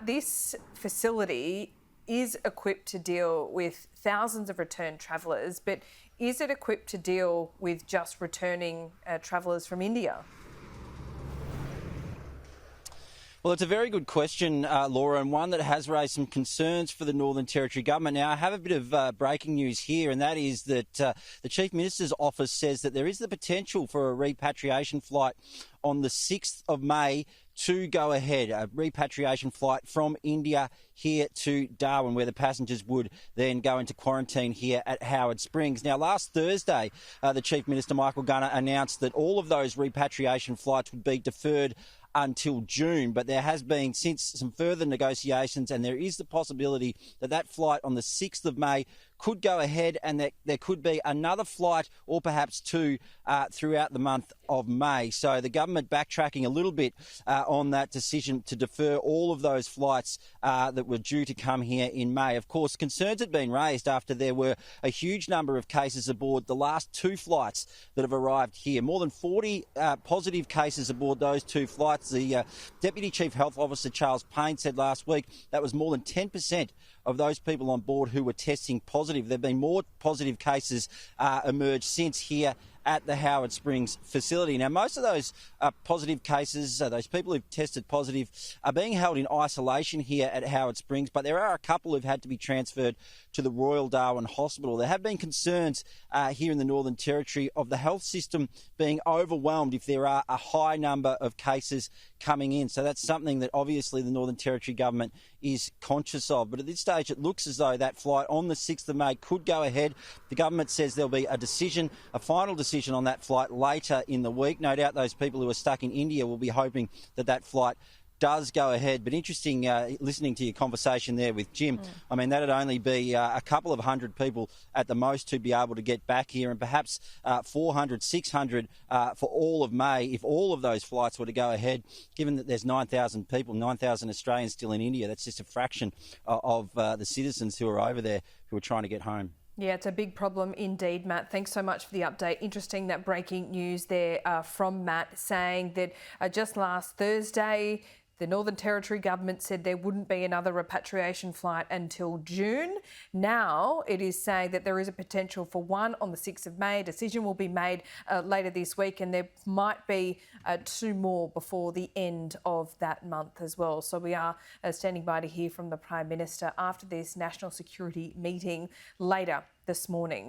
this facility is equipped to deal with thousands of returned travellers, but is it equipped to deal with just returning travellers from India? Well, it's a very good question, Laura, and one that has raised some concerns for the Northern Territory government. Now, I have a bit of breaking news here, and that is that the Chief Minister's office says that there is the potential for a repatriation flight on the 6th of May to go ahead, a repatriation flight from India here to Darwin, where the passengers would then go into quarantine here at Howard Springs. Now, last Thursday, the Chief Minister, Michael Gunner, announced that all of those repatriation flights would be deferred until June, but there has been since some further negotiations, and there is the possibility that that flight on the 6th of May could go ahead, and that there could be another flight or perhaps two throughout the month of May. So the government backtracking a little bit on that decision to defer all of those flights that were due to come here in May. Of course, concerns had been raised after there were a huge number of cases aboard the last two flights that have arrived here. More than 40 positive cases aboard those two flights. The Deputy Chief Health Officer, Charles Payne, said last week that was more than 10% of those people on board who were testing positive. There have been more positive cases emerged since here at the Howard Springs facility. Now, most of those positive cases, those people who've tested positive, are being held in isolation here at Howard Springs, but there are a couple who've had to be transferred to the Royal Darwin Hospital. There have been concerns here in the Northern Territory of the health system being overwhelmed if there are a high number of cases coming in. So that's something that obviously the Northern Territory government is conscious of. But at this stage, it looks as though that flight on the 6th of May could go ahead. The government says there'll be a decision, a final decision on that flight later in the week. No doubt those people who are stuck in India will be hoping that that flight does go ahead. But interesting listening to your conversation there with Jim. I mean, that'd only be a couple of hundred people at the most to be able to get back here, and perhaps 400, 600 for all of May if all of those flights were to go ahead. Given that there's 9,000 people, 9,000 Australians still in India, that's just a fraction of the citizens who are over there who are trying to get home. Yeah, it's a big problem indeed, Matt. Thanks so much for the update. Interesting, that breaking news there from Matt saying that just last Thursday, the Northern Territory government said there wouldn't be another repatriation flight until June. Now it is saying that there is a potential for one on the 6th of May. A decision will be made later this week, and there might be two more before the end of that month as well. So we are standing by to hear from the Prime Minister after this national security meeting later this morning.